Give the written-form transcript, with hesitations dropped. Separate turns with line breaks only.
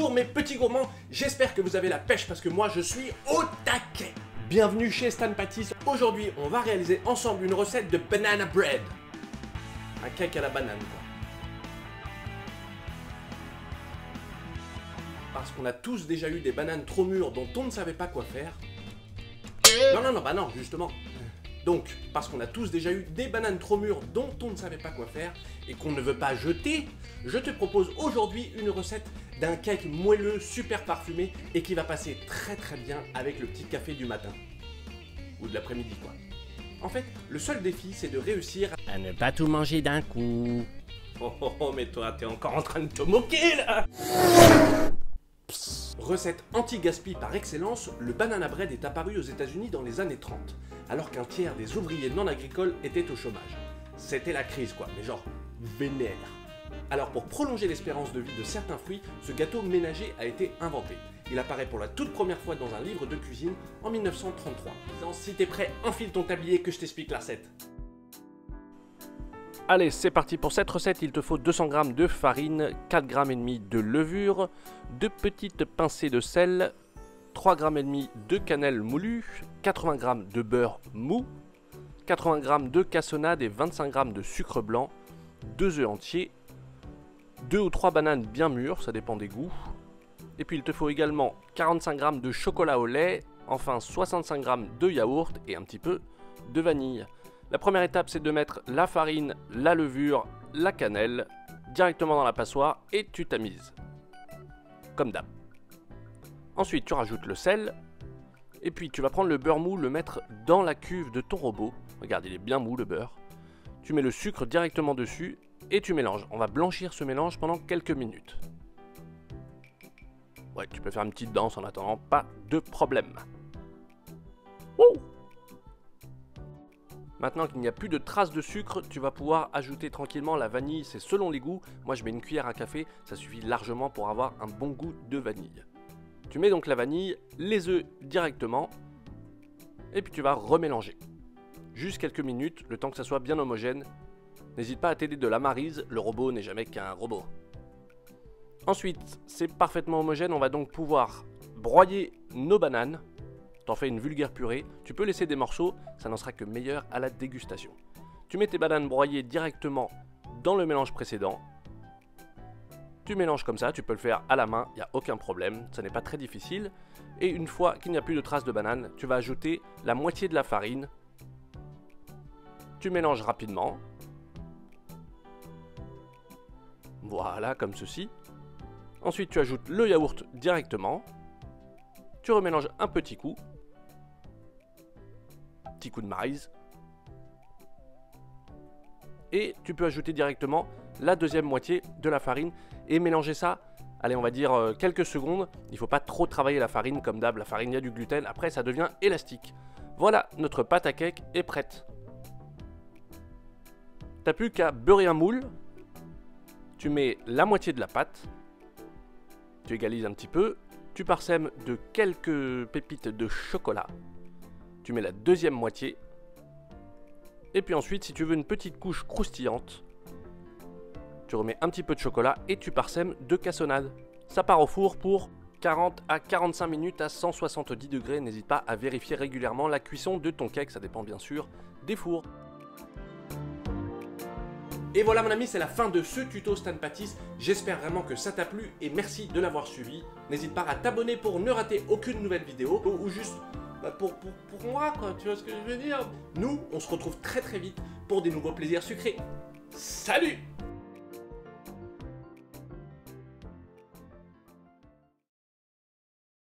Bonjour mes petits gourmands, j'espère que vous avez la pêche parce que moi je suis au taquet. Bienvenue chez Stan Pâtisses. Aujourd'hui on va réaliser ensemble une recette de banana bread. Un cake à la banane quoi. Parce qu'on a tous déjà eu des bananes trop mûres dont on ne savait pas quoi faire. Bah non, justement. Donc, parce qu'on a tous déjà eu des bananes trop mûres dont on ne savait pas quoi faire et qu'on ne veut pas jeter, je te propose aujourd'hui une recette d'un cake moelleux super parfumé et qui va passer très très bien avec le petit café du matin. Ou de l'après-midi quoi. En fait, le seul défi c'est de réussir à ne pas tout manger d'un coup. Oh, mais toi t'es encore en train de te moquer là. Recette anti-gaspi par excellence, le banana bread est apparu aux États-Unis dans les années 30, alors qu'un tiers des ouvriers non agricoles étaient au chômage. C'était la crise quoi, mais genre vénère. Alors pour prolonger l'espérance de vie de certains fruits, ce gâteau ménager a été inventé. Il apparaît pour la toute première fois dans un livre de cuisine en 1933. Si t'es prêt, enfile ton tablier que je t'explique la recette. Allez, c'est parti pour cette recette, il te faut 200 g de farine, 4,5 g de levure, 2 petites pincées de sel, 3,5 g de cannelle moulue, 80 g de beurre mou, 80 g de cassonade et 25 g de sucre blanc, 2 œufs entiers, 2 ou 3 bananes bien mûres, ça dépend des goûts. Et puis il te faut également 45 g de chocolat au lait, enfin 65 g de yaourt et un petit peu de vanille. La première étape, c'est de mettre la farine, la levure, la cannelle directement dans la passoire et tu tamises. Comme d'hab. Ensuite, tu rajoutes le sel. Et puis, tu vas prendre le beurre mou, le mettre dans la cuve de ton robot. Regarde, il est bien mou le beurre. Tu mets le sucre directement dessus et tu mélanges. On va blanchir ce mélange pendant quelques minutes. Ouais, tu peux faire une petite danse en attendant, pas de problème. Wouh! Maintenant qu'il n'y a plus de traces de sucre, tu vas pouvoir ajouter tranquillement la vanille, c'est selon les goûts. Moi je mets une cuillère à café, ça suffit largement pour avoir un bon goût de vanille. Tu mets donc la vanille, les œufs directement, et puis tu vas remélanger. Juste quelques minutes, le temps que ça soit bien homogène. N'hésite pas à t'aider de la maryse, le robot n'est jamais qu'un robot. Ensuite, c'est parfaitement homogène, on va donc pouvoir broyer nos bananes. T'en fais une vulgaire purée, tu peux laisser des morceaux, ça n'en sera que meilleur à la dégustation. Tu mets tes bananes broyées directement dans le mélange précédent. Tu mélanges comme ça, tu peux le faire à la main, il n'y a aucun problème, ça n'est pas très difficile. Et une fois qu'il n'y a plus de traces de banane, tu vas ajouter la moitié de la farine. Tu mélanges rapidement. Voilà, comme ceci. Ensuite, tu ajoutes le yaourt directement. Tu remélanges un petit coup. Petit coup de maryse. Et tu peux ajouter directement la deuxième moitié de la farine et mélanger ça, allez on va dire quelques secondes. Il ne faut pas trop travailler la farine comme d'hab, la farine il y a du gluten, après ça devient élastique. Voilà, notre pâte à cake est prête. T'as plus qu'à beurrer un moule. Tu mets la moitié de la pâte. Tu égalises un petit peu. Tu parsèmes de quelques pépites de chocolat. Tu mets la deuxième moitié. Et puis ensuite, si tu veux une petite couche croustillante, tu remets un petit peu de chocolat et tu parsèmes de cassonade. Ça part au four pour 40 à 45 minutes à 170 degrés. N'hésite pas à vérifier régulièrement la cuisson de ton cake. Ça dépend bien sûr des fours. Et voilà mon ami, c'est la fin de ce tuto Stan Pâtisses. J'espère vraiment que ça t'a plu et merci de l'avoir suivi. N'hésite pas à t'abonner pour ne rater aucune nouvelle vidéo ou juste pour moi quoi, tu vois ce que je veux dire. Nous, on se retrouve très très vite pour des nouveaux plaisirs sucrés. Salut!